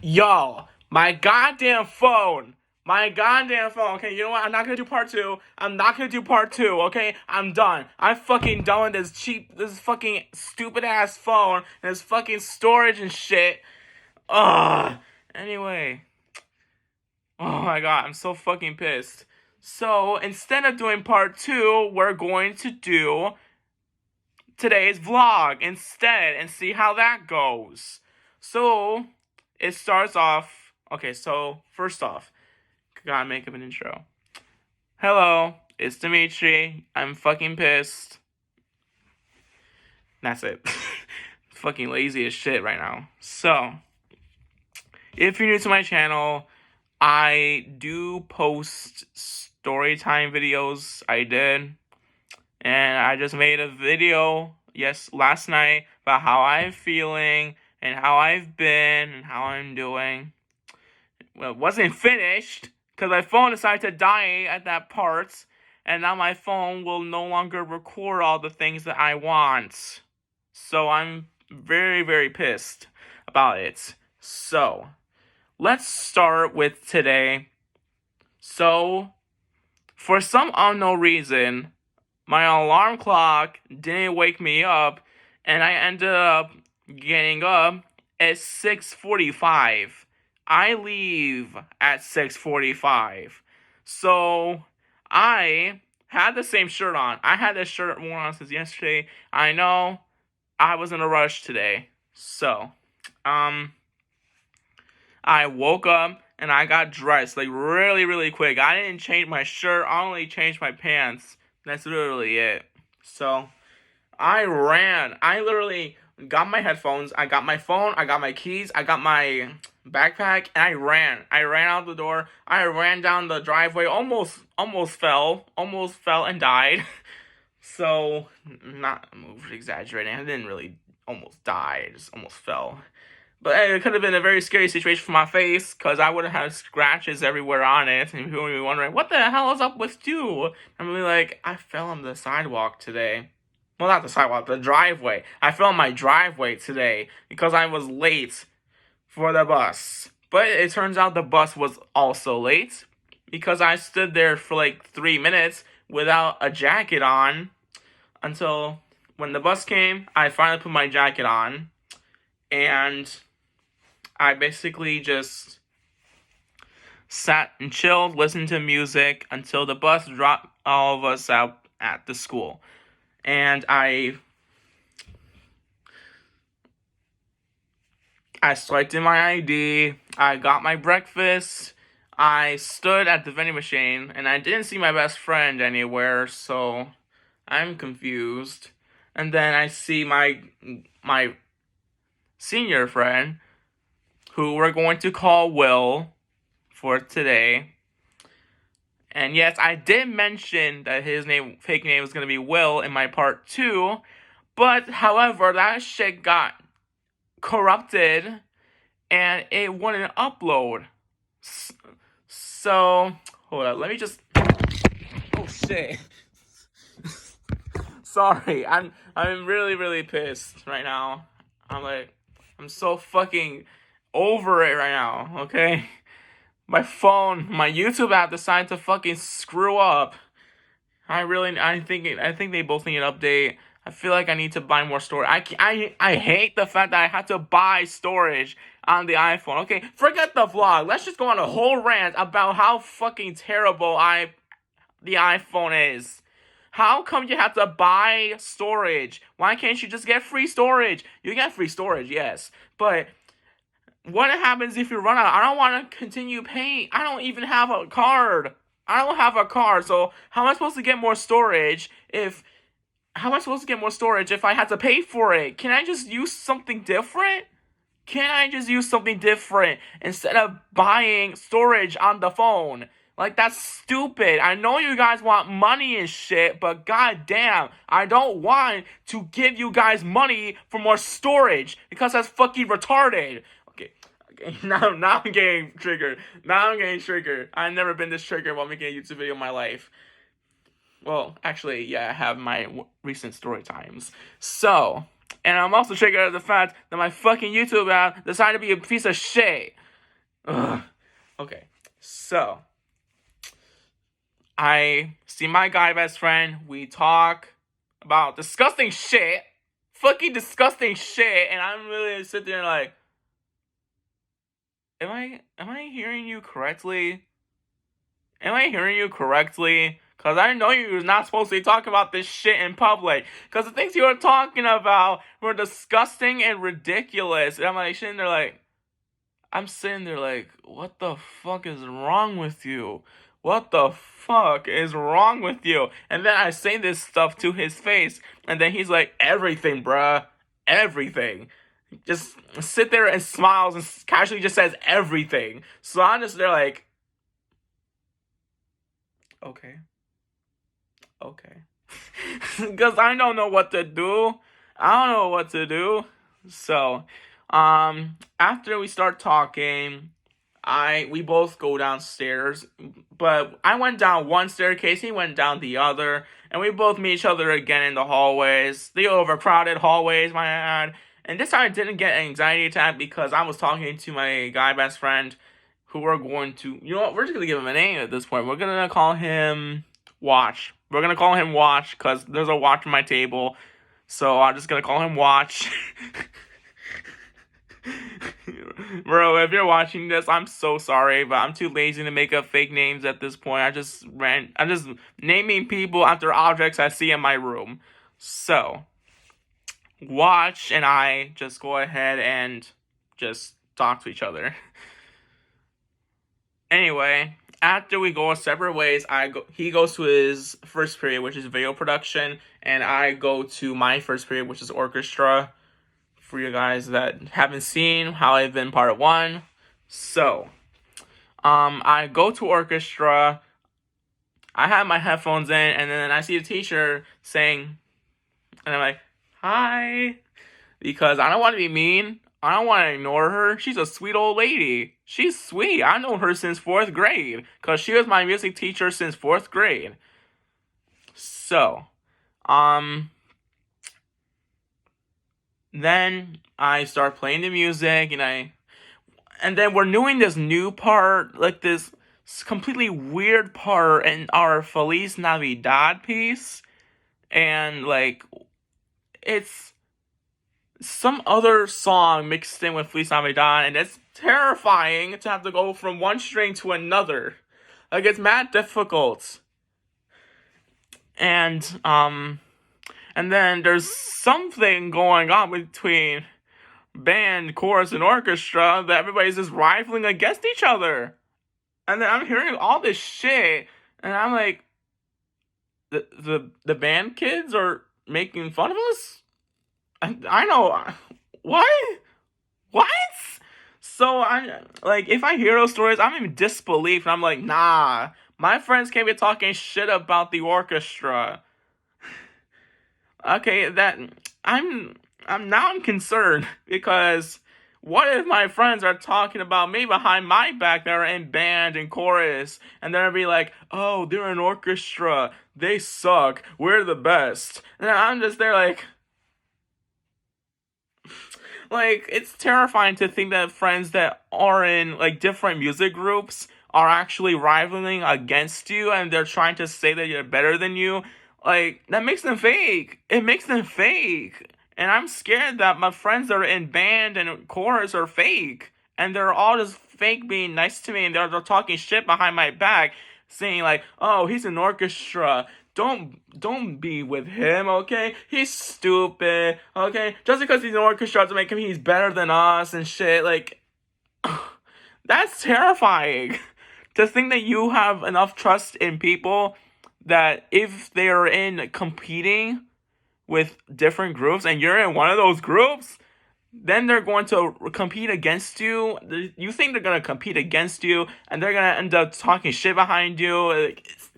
Yo, my goddamn phone. My goddamn phone. Okay, you know what? I'm not gonna do part two. Okay? I'm done. I'm fucking done with this fucking stupid ass phone and this fucking storage and shit. Ugh. Anyway. Oh my god, I'm so fucking pissed. So, instead of doing part two, we're going to do today's vlog instead and see how that goes. So, it starts off. Okay, so first off, gotta make up an intro. Hello, it's Dimitri. I'm fucking pissed. That's it. Fucking lazy as shit right now. So, if you're new to my channel, I do post storytime videos. I did. And I just made a video, last night about how I'm feeling and how I've been and how I'm doing. Well, it wasn't finished because my phone decided to die at that part, and now my phone will no longer record all the things that I want. So I'm very, very pissed about it. So, let's start with today. So, for some unknown reason, my alarm clock didn't wake me up, and I ended up getting up at 6:45. I leave at 6:45. So, I had the same shirt on. I had this shirt worn on since yesterday. I know I was in a rush today. So, I woke up and I got dressed like really, really quick. I didn't change my shirt. I only changed my pants. That's literally it. So, I ran. I literally got my headphones. I got my phone. I got my keys. I got my backpack. And I ran. I ran out the door. I ran down the driveway. Almost fell. Almost fell and died. So, not exaggerating. I didn't really almost die. I just almost fell. But it could have been a very scary situation for my face, because I would have had scratches everywhere on it, and people would be wondering, what the hell is up with you? I'm gonna be like, I fell on the sidewalk today. Well, not the sidewalk, the driveway. I fell on my driveway today, because I was late for the bus. But it turns out the bus was also late, because I stood there for like 3 minutes without a jacket on, until when the bus came, I finally put my jacket on, and I basically just sat and chilled, listened to music until the bus dropped all of us out at the school. And I swiped in my ID, I got my breakfast, I stood at the vending machine, and I didn't see my best friend anywhere, so I'm confused. And then I see my senior friend, who we're going to call Will for today. And yes, I did mention that his fake name was going to be Will in my part 2, but however, that shit got corrupted and it wouldn't upload. So, hold up, let me just... Oh shit. Sorry, I'm really, really pissed right now. I'm so fucking over it right now, okay? My phone, my YouTube app decided to fucking screw up. I think they both need an update. I feel like I need to buy more storage. I hate the fact that I have to buy storage on the iPhone. Okay, forget the vlog. Let's just go on a whole rant about how fucking terrible the iPhone is. How come you have to buy storage? Why can't you just get free storage? You get free storage, yes, but what happens if you run out? I don't want to continue paying. I don't even have a card. I don't have a card, so how am I supposed to get more storage if I have to pay for it? Can I just use something different? Instead of buying storage on the phone? Like, that's stupid. I know you guys want money and shit, but goddamn, I don't want to give you guys money for more storage, because that's fucking retarded. Okay, now I'm getting triggered. I've never been this triggered while making a YouTube video in my life. Well, actually, yeah, I have my recent story times. So, and I'm also triggered at the fact that my fucking YouTube app decided to be a piece of shit. Ugh. Okay, so I see my guy best friend. We talk about disgusting shit, fucking disgusting shit, and I'm really sitting there like, am I hearing you correctly? Am I hearing you correctly? Cause I know you was not supposed to be talking about this shit in public. Cause the things you were talking about were disgusting and ridiculous. And I'm like sitting there like, I'm sitting there like, what the fuck is wrong with you? What the fuck is wrong with you? And then I say this stuff to his face, and then he's like, everything, bruh. Everything. Just sit there and smiles and casually just says everything. So I'm just there like, okay. Okay. Because I don't know what to do. I don't know what to do. So, after we start talking, we both go downstairs, but I went down one staircase, he went down the other, and we both meet each other again in the hallways, the overcrowded hallways, my ad. And this time I didn't get an anxiety attack because I was talking to my guy best friend, who we're going to, you know what, we're just gonna give him a name at this point. We're gonna call him Watch. We're gonna call him Watch because there's a watch on my table, so I'm just gonna call him Watch. Bro, if you're watching this, I'm so sorry, but I'm too lazy to make up fake names at this point. I'm just naming people after objects I see in my room. So, Watch and I just go ahead and just talk to each other. Anyway, after we go separate ways, he goes to his first period, which is video production, and I go to my first period, which is orchestra. For you guys that haven't seen how I've been part of one. So, I go to orchestra, I have my headphones in, and then I see the teacher saying, and I'm like, hi, because I don't want to be mean, I don't want to ignore her, she's a sweet old lady, she's sweet, I know her since 4th grade, because she was my music teacher since 4th grade. So, then I start playing the music, and then we're doing this new part, like this completely weird part in our Feliz Navidad piece, and like it's some other song mixed in with Feliz Navidad, and it's terrifying to have to go from one string to another. Like it's mad difficult. And then there's something going on between band, chorus, and orchestra that everybody's just rivaling against each other. And then I'm hearing all this shit, and I'm like, the band kids are making fun of us? I know. What? What? So if I hear those stories, I'm in disbelief, and I'm like, nah, my friends can't be talking shit about the orchestra. Okay, I'm concerned because what if my friends are talking about me behind my back that are in band and chorus, and they're gonna be like, oh, they're an orchestra, they suck, we're the best, and I'm just there like it's terrifying to think that friends that are in like different music groups are actually rivaling against you, and they're trying to say that you're better than you. Like, that makes them fake. It makes them fake. And I'm scared that my friends that are in band and chorus are fake. And they're all just fake being nice to me. And they're talking shit behind my back. Saying like, oh, he's an orchestra. Don't be with him, okay? He's stupid, okay? Just because he's an orchestra doesn't make him he's better than us and shit. Like, that's terrifying. To think that you have enough trust in people that if they are in competing with different groups and you're in one of those groups, then they're going to compete against you. You think they're going to compete against you, and they're going to end up talking shit behind you.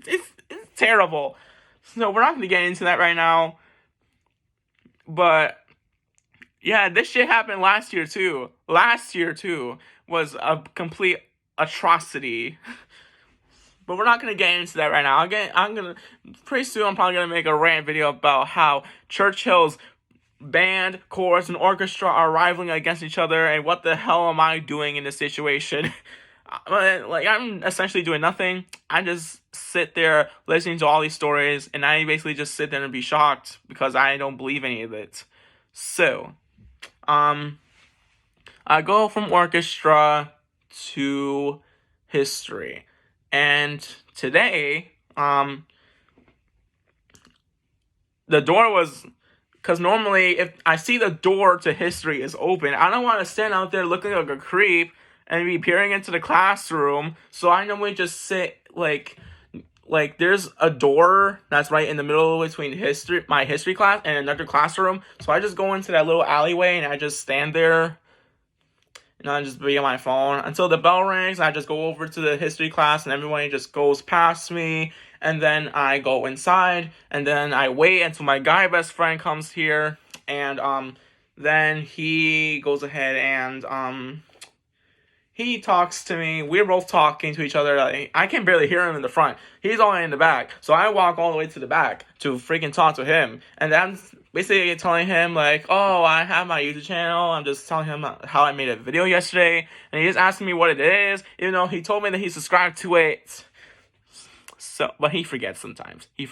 It's terrible. So we're not going to get into that right now. But yeah, this shit happened last year too. Last year too was a complete atrocity. But we're not going to get into that right now. Pretty soon I'm probably going to make a rant video about how Churchill's band, chorus, and orchestra are rivaling against each other, and what the hell am I doing in this situation? Like, I'm essentially doing nothing. I just sit there listening to all these stories, and I basically just sit there and be shocked because I don't believe any of it. So, I go from orchestra to history, and today, the door was, because normally if I see the door to history is open, I don't want to stand out there looking like a creep and be peering into the classroom. So I normally just sit like there's a door that's right in the middle between my history class and another classroom. So I just go into that little alleyway and I just stand there and I just be on my phone until the bell rings. I just go over to the history class and everybody just goes past me. And then I go inside and then I wait until my guy best friend comes here. And then he goes ahead and he talks to me. We're both talking to each other. I can barely hear him in the front. He's all in the back. So I walk all the way to the back to freaking talk to him. And I'm basically telling him, like, oh, I have my YouTube channel. I'm just telling him how I made a video yesterday. And he's asking me what it is, even though he told me that he subscribed to it. So, but he forgets sometimes. I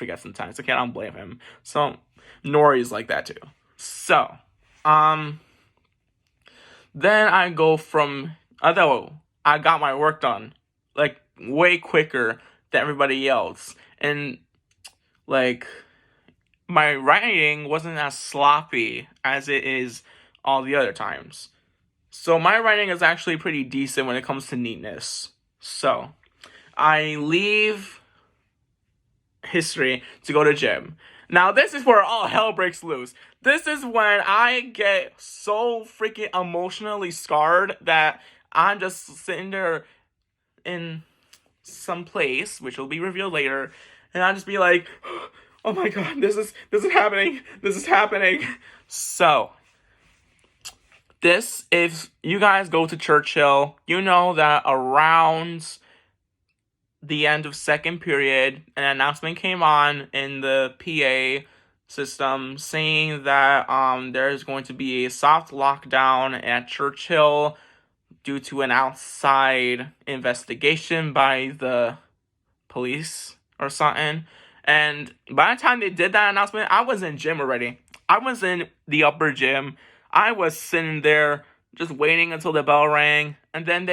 can't blame him. So, Nori's like that too. So, then I go from, although I got my work done, like, way quicker than everybody else. And, like, my writing wasn't as sloppy as it is all the other times. So, my writing is actually pretty decent when it comes to neatness. So, I leave history to go to gym. Now, this is where all hell breaks loose. This is when I get so freaking emotionally scarred that I'm just sitting there in some place, which will be revealed later, and I'll just be like, oh my god, this is happening. So, if you guys go to Churchill, you know that around the end of second period, an announcement came on in the PA system saying that there's going to be a soft lockdown at Churchill due to an outside investigation by the police or something. And by the time they did that announcement, I was in gym already. I was in the upper gym. I was sitting there just waiting until the bell rang, and then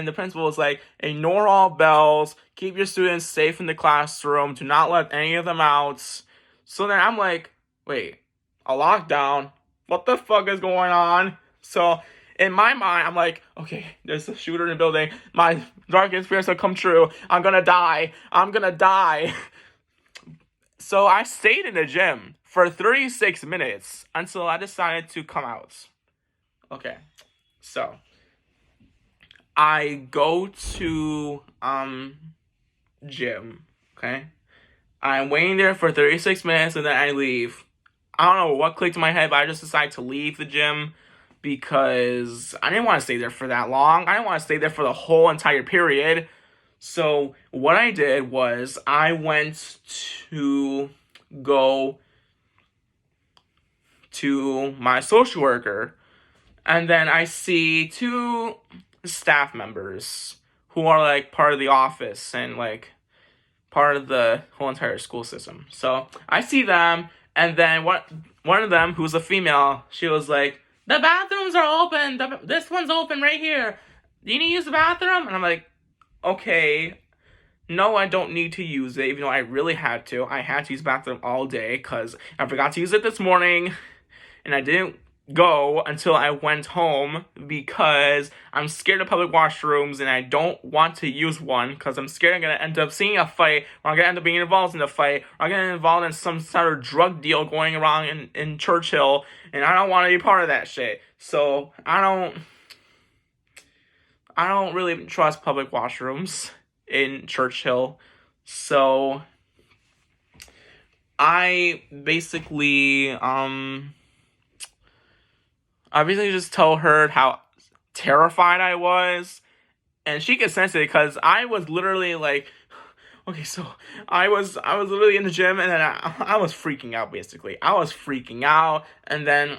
the principal was like, ignore all bells, keep your students safe in the classroom, do not let any of them out. So then I'm like, wait, a lockdown? What the fuck is going on? So in my mind, I'm like, okay, there's a shooter in the building. My darkest fears have come true. I'm gonna die. So I stayed in the gym for 36 minutes until I decided to come out. Okay, so I go to gym, okay? I'm waiting there for 36 minutes and then I leave. I don't know what clicked in my head, but I just decided to leave the gym because I didn't want to stay there for that long. I didn't want to stay there for the whole entire period. So what I did was I went to go to my social worker, and then I see two staff members who are like part of the office and like part of the whole entire school system. So I see them, and then one of them, who's a female, she was like, the bathrooms are open. This one's open right here. Do you need to use the bathroom? And I'm like, okay, no, I don't need to use it, even though I really had to. I had to use the bathroom all day because I forgot to use it this morning, and I didn't go until I went home because I'm scared of public washrooms and I don't want to use one because I'm scared I'm going to end up seeing a fight, or I'm going to end up being involved in a fight, or I'm going to get involved in some sort of drug deal going around in Churchill, and I don't want to be part of that shit. So I don't really trust public washrooms in Churchill. So I basically just told her how terrified I was, and she could sense it because I was literally like, Okay, so I was literally in the gym, and then I was freaking out. Basically, I was freaking out, and then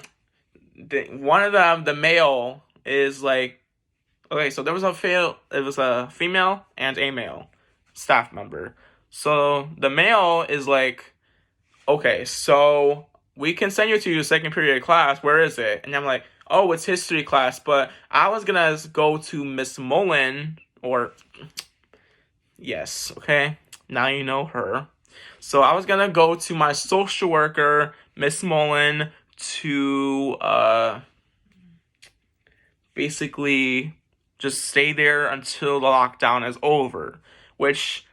one of the male is like, okay, so there was it was a female and a male staff member. So the male is like, okay, so we can send you to your second period class. Where is it? And I'm like, oh, it's history class. But I was gonna go to Miss Mullen, or yes, okay, now you know her. So I was gonna go to my social worker, Miss Mullen, to basically just stay there until the lockdown is over, which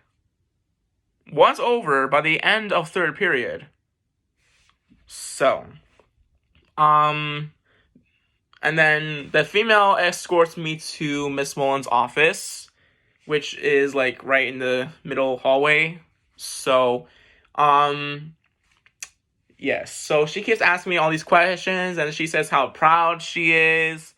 was over by the end of third period. So, and then the female escorts me to Miss Mullen's office, which is like right in the middle hallway. So, yes. So she keeps asking me all these questions, and she says how proud she is.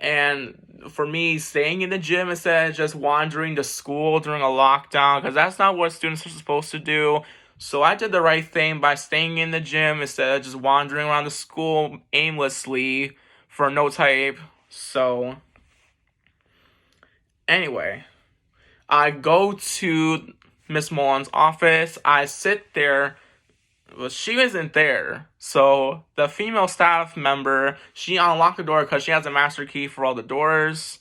And for me, staying in the gym instead of just wandering to school during a lockdown, because that's not what students are supposed to do. So I did the right thing by staying in the gym instead of just wandering around the school aimlessly for no type. So, anyway, I go to Miss Mullen's office. I sit there. Well, she wasn't there. So the female staff member, she unlocked the door because she has a master key for all the doors.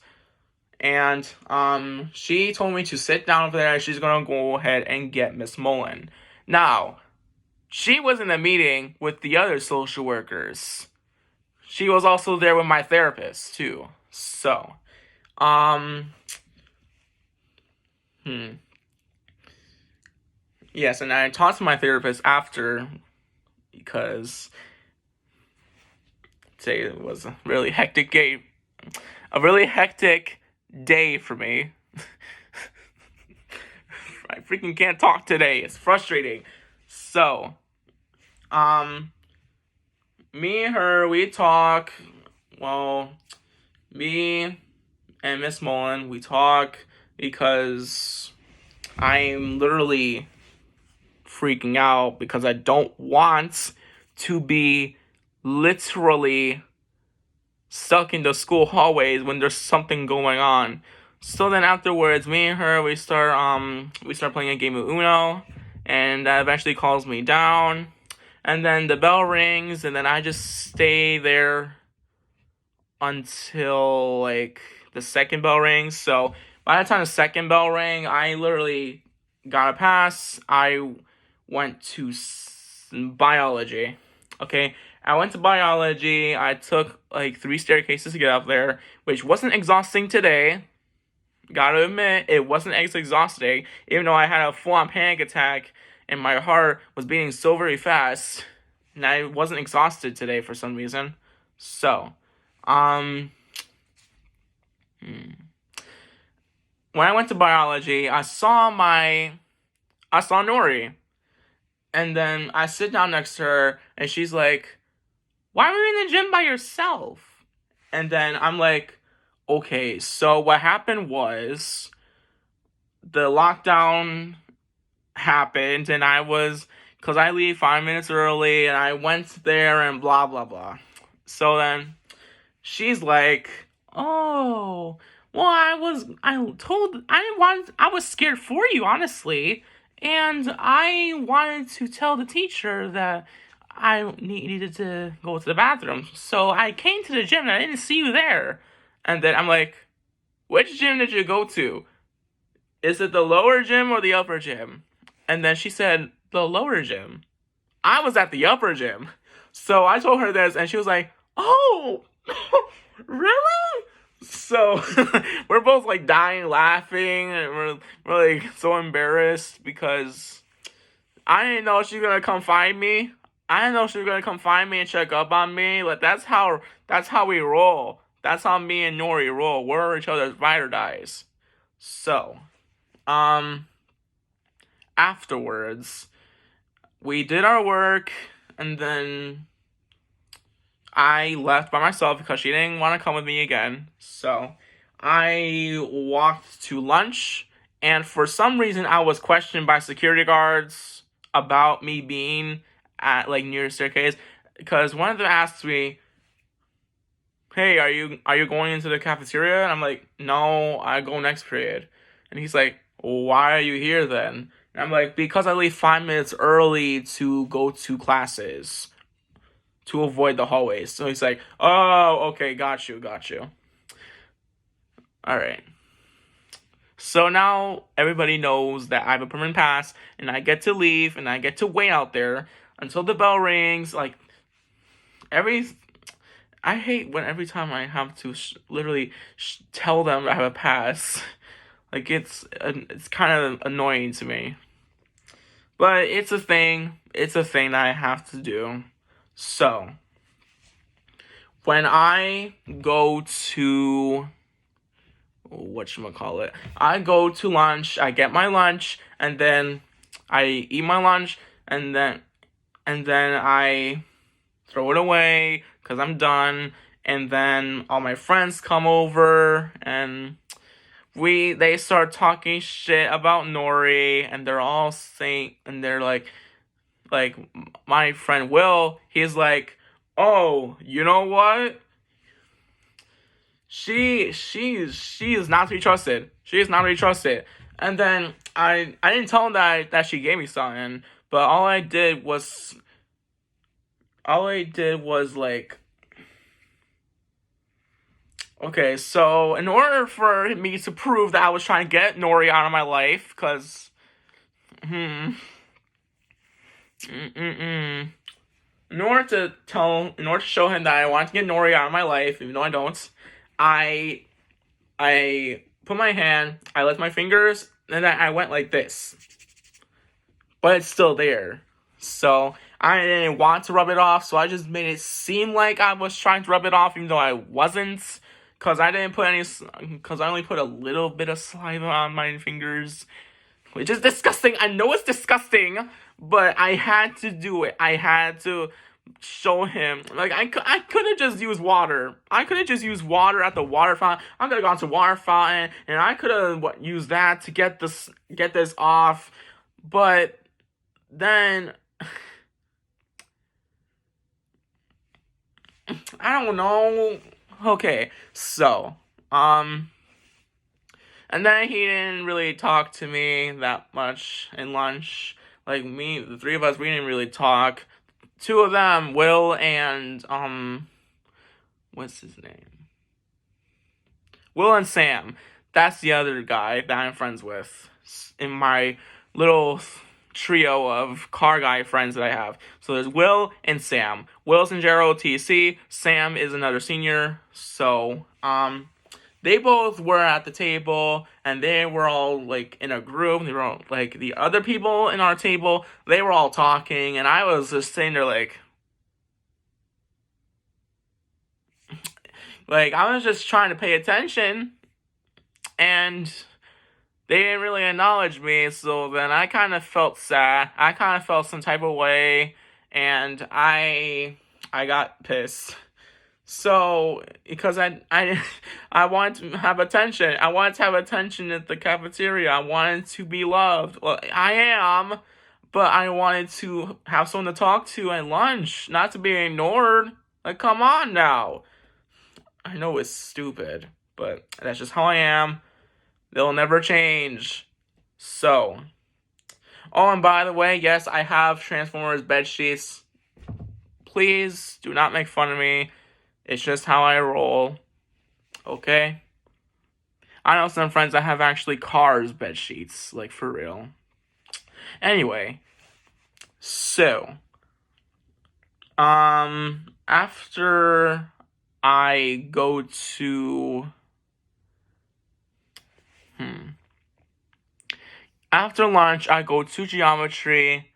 And she told me to sit down over there. She's gonna go ahead and get Miss Mullen. Now, she was in a meeting with the other social workers. She was also there with my therapist too. So, yes, and I talked to my therapist after, because today was a really hectic day for me. I freaking can't talk today. It's frustrating. So, me and her, we talk. Well, me and Miss Mullen, we talk because I'm literally freaking out because I don't want to be literally stuck in the school hallways when there's something going on. So then afterwards, me and her, we start playing a game of Uno, and that eventually calms me down. And then the bell rings, and then I just stay there until like the second bell rings. So by the time the second bell rang, I literally got a pass. I went to biology. Okay, I went to biology. I took like 3 staircases to get up there, which wasn't exhausting today. Gotta admit, it wasn't as exhausting, even though I had a full-on panic attack and my heart was beating so very fast, and I wasn't exhausted today for some reason. So, when I went to biology, I saw Nori, and then I sit down next to her, and she's like, "Why were you in the gym by yourself?" And then I'm like, okay, so what happened was the lockdown happened, and because I leave 5 minutes early, and I went there and blah, blah, blah. So then she's like, oh, well, I was scared for you, honestly, and I wanted to tell the teacher that I needed to go to the bathroom. So I came to the gym and I didn't see you there. And then I'm like, which gym did you go to? Is it the lower gym or the upper gym? And then she said, the lower gym. I was at the upper gym. So I told her this, and she was like, oh, really? So we're both like dying laughing, and we're like so embarrassed because I didn't know she was gonna come find me. I didn't know she was gonna come find me and check up on me. Like that's how we roll. That's how me and Nori roll. We're each other's ride or dies. So, afterwards, we did our work, and then I left by myself because she didn't want to come with me again. So, I walked to lunch, And for some reason, I was questioned by security guards about me being at like near the staircase, because one of them asked me, "Hey, are you going into the cafeteria?" And I'm like, "No, I go next period." And he's like, "Why are you here then?" And I'm like, "Because I leave 5 minutes early to go to classes to avoid the hallways." So he's like, "Oh, okay, got you. All right." So now everybody knows that I have a permanent pass, and I get to leave, and I get to wait out there until the bell rings. Like I hate when every time I have to literally tell them I have a pass. Like it's kind of annoying to me, but it's a thing. It's a thing that I have to do. So when I go to whatchamacallit, I go to lunch, I get my lunch, and then I eat my lunch, and then I throw it away because I'm done, and then all my friends come over, and they start talking shit about Nori, and they're all saying, and they're like my friend Will, he's like, "Oh, you know what? She is not to be trusted. She is not to be trusted." And then I didn't tell him that she gave me something, but all I did was like, okay, so in order for me to prove that I was trying to get Nori out of my life, because in order to show him that I want to get Nori out of my life, even though I don't, I put my hand, I lift my fingers, and then I went like this. But it's still there. So I didn't want to rub it off, so I just made it seem like I was trying to rub it off, even though I wasn't. Because I only put a little bit of saliva on my fingers, which is disgusting. I know it's disgusting, but I had to do it. I had to show him. Like, I could have just used water. I could have just used water at the water fountain. I could have gone to water fountain, and I could have used that to get this off. But then I don't know. Okay, so and then he didn't really talk to me that much in lunch. Like, the three of us, we didn't really talk. Two of them, Will and what's his name? Will and Sam. That's the other guy that I'm friends with in my little trio of car guy friends that I have. So there's Will and Sam. Will's in JROTC. Sam is another senior. So they both were at the table, and they were all like in a group. They were all like, the other people in our table, they were all talking, and I was just sitting there like I was just trying to pay attention, and they didn't really acknowledge me. So then I kind of felt sad. I kind of felt some type of way, and I got pissed. So, because I wanted to have attention. I wanted to have attention at the cafeteria. I wanted to be loved. Well, I am, but I wanted to have someone to talk to at lunch, not to be ignored. Like, come on now. I know it's stupid, but that's just how I am. They'll never change. So, oh, and by the way, yes, I have Transformers bed sheets. Please do not make fun of me. It's just how I roll. Okay? I know some friends that have actually Cars bed sheets, like, for real. Anyway, so after I go to after lunch, I go to geometry,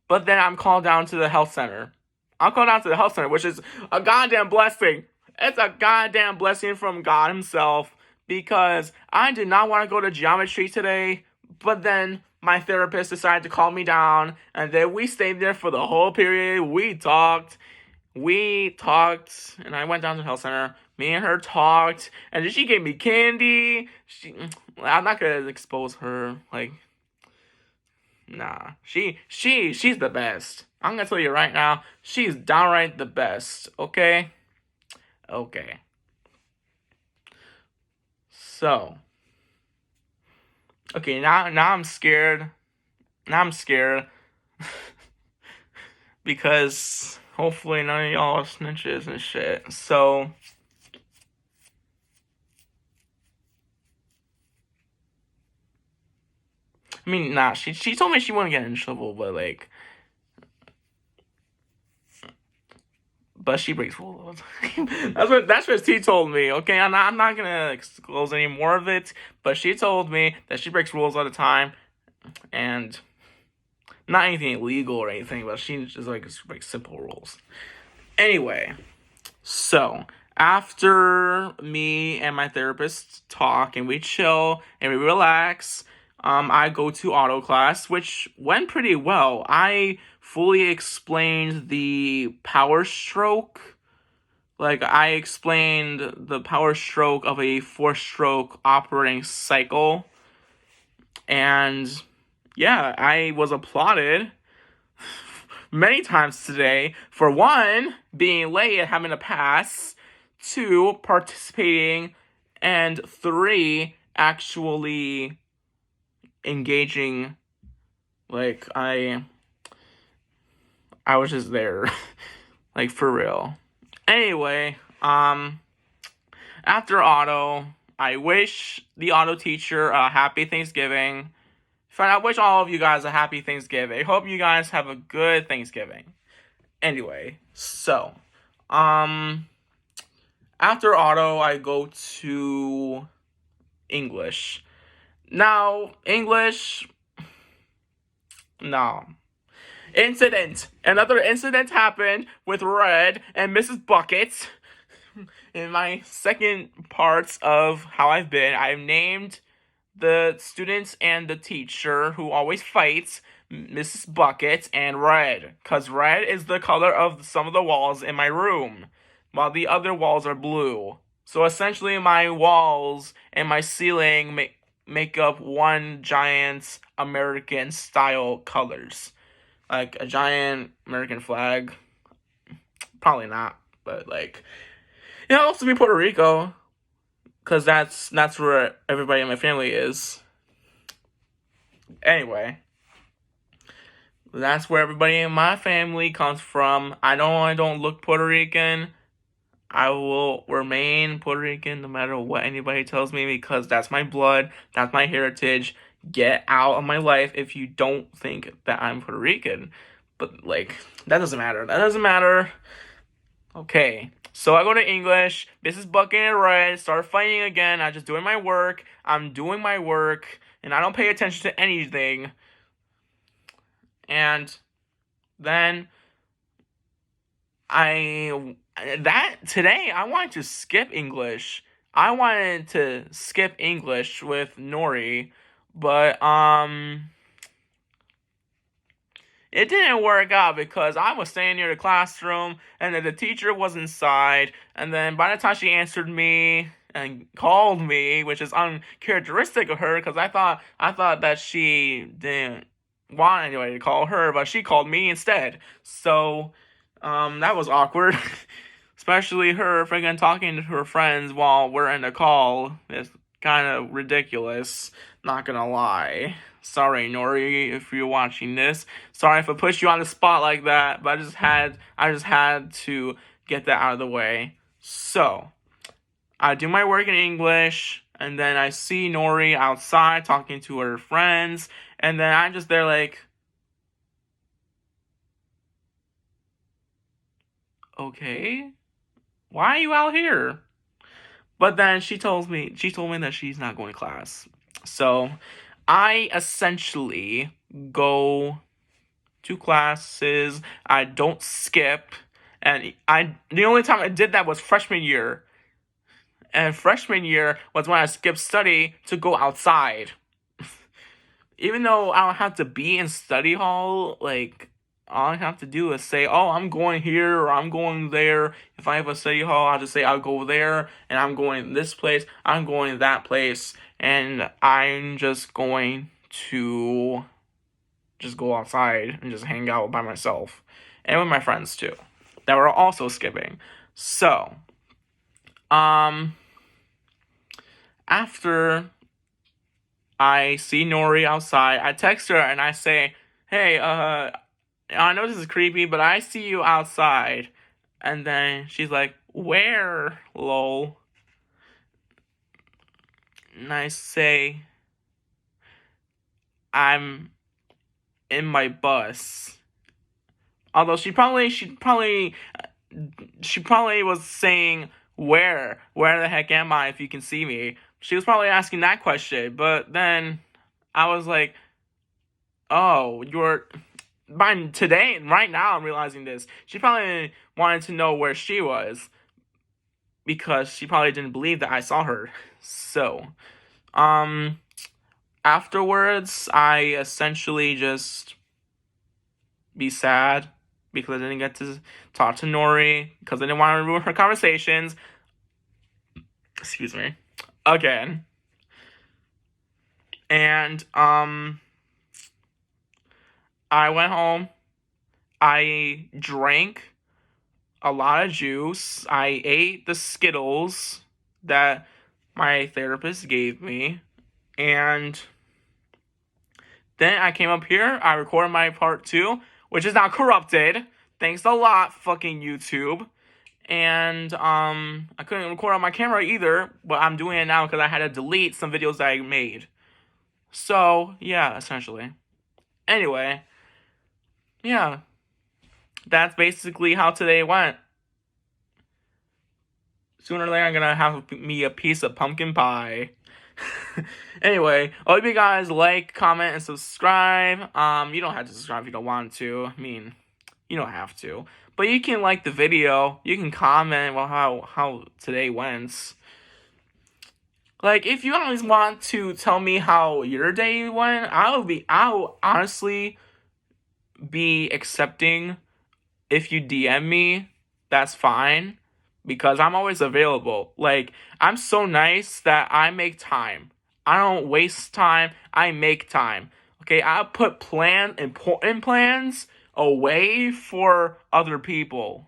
but then I'm called down to the health center. I'm called down to the health center, which is a goddamn blessing. It's a goddamn blessing from God himself, because I did not want to go to geometry today, but then my therapist decided to call me down, and then we stayed there for the whole period. We talked, and I went down to the health center, Me and her talked, and then she gave me candy. I'm not gonna expose her. Like, nah. She's the best. I'm gonna tell you right now, she's downright the best. Okay? Okay. So, okay, now I'm scared. Now I'm scared. Because hopefully none of y'all are snitches and shit. So, I mean, nah, she told me she wouldn't get in trouble, but like, but she breaks rules. that's what she told me. Okay, I'm not gonna disclose any more of it, but she told me that she breaks rules all the time, and not anything illegal or anything, but she just like simple rules. Anyway, so after me and my therapist talk and we chill and we relax, I go to auto class, which went pretty well. I fully explained the power stroke. Like, I explained the power stroke of a 4-stroke operating cycle. And yeah, I was applauded many times today for 1, being late and having a pass, 2, participating, and 3, actually engaging. Like, I was just there. Like, for real. Anyway, after auto, I wish the auto teacher a happy Thanksgiving. I wish all of you guys a happy Thanksgiving. I hope you guys have a good Thanksgiving. Anyway, so, after auto, I go to English. Now, English, no. Incident. Another incident happened with Red and Mrs. Bucket. In my second parts of how I've been, I've named the students and the teacher who always fights Mrs. Bucket and Red, because red is the color of some of the walls in my room, while the other walls are blue. So essentially my walls and my ceiling make up one giant American style colors. Like a giant American flag. Probably not, but like, it also be Puerto Rico, because that's where everybody in my family is. Anyway, that's where everybody in my family comes from. I don't look Puerto Rican. I will remain Puerto Rican no matter what anybody tells me, because that's my blood, that's my heritage. Get out of my life if you don't think that I'm Puerto Rican. But like, that doesn't matter. That doesn't matter. Okay. So I go to English, Mrs. Bucket and Red start fighting again. I'm just doing my work. I'm doing my work, and I don't pay attention to anything. And then today I wanted to skip English. I wanted to skip English with Nori, but it didn't work out because I was staying near the classroom, and then the teacher was inside, and then by the time she answered me and called me, which is uncharacteristic of her, because I thought that she didn't want anybody to call her, but she called me instead. So, that was awkward. Especially her freaking talking to her friends while we're in the call. It's kind of ridiculous, not gonna lie. Sorry, Nori, if you're watching this. Sorry if I pushed you on the spot like that, but I just had to get that out of the way. So, I do my work in English, and then I see Nori outside talking to her friends, and then I'm just there like, okay, why are you out here? But then she told me that she's not going to class. So, I essentially go to classes. I don't skip. And the only time I did that was freshman year. And freshman year was when I skipped study to go outside. Even though I don't have to be in study hall, like, all I have to do is say, oh, I'm going here or I'm going there. If I have a study hall, I'll just say I'll go there, and I'm going this place, I'm going that place, and I'm just going to just go outside and just hang out by myself. And with my friends too, that were also skipping. So, after I see Nori outside, I text her and I say, hey, I know this is creepy, but I see you outside. And then she's like, where, lol? And I say, I'm in my bus. Although she probably was saying, where the heck am I if you can see me? She was probably asking that question, but then I was like, oh, you're by today, right now I'm realizing this. She probably wanted to know where she was because she probably didn't believe that I saw her. So, afterwards, I essentially just be sad because I didn't get to talk to Nori because I didn't want to ruin her conversations. Excuse me. Again. And, I went home. I drank a lot of juice. I ate the Skittles that my therapist gave me. And then I came up here. I recorded my part 2, which is now corrupted. Thanks a lot, fucking YouTube. And I couldn't record on my camera either, but I'm doing it now because I had to delete some videos that I made. So, yeah, essentially. Anyway, yeah. That's basically how today went. Sooner or later, I'm gonna have me a piece of pumpkin pie. Anyway, I hope you guys like, comment, and subscribe. You don't have to subscribe if you don't want to. I mean, you don't have to. But you can like the video. You can comment about how today went. Like, if you guys want to tell me how your day went, I'll honestly be accepting if you DM me. That's fine. Because I'm always available. Like, I'm so nice that I make time. I don't waste time. I make time. Okay, I put important plans away for other people.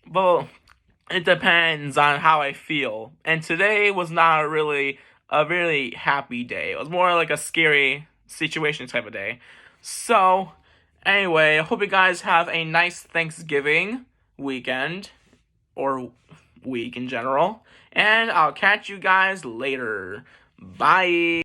Well, it depends on how I feel. And today was not really a really happy day. It was more like a scary situation type of day. So, anyway, I hope you guys have a nice Thanksgiving weekend, or week in general, and I'll catch you guys later. Bye!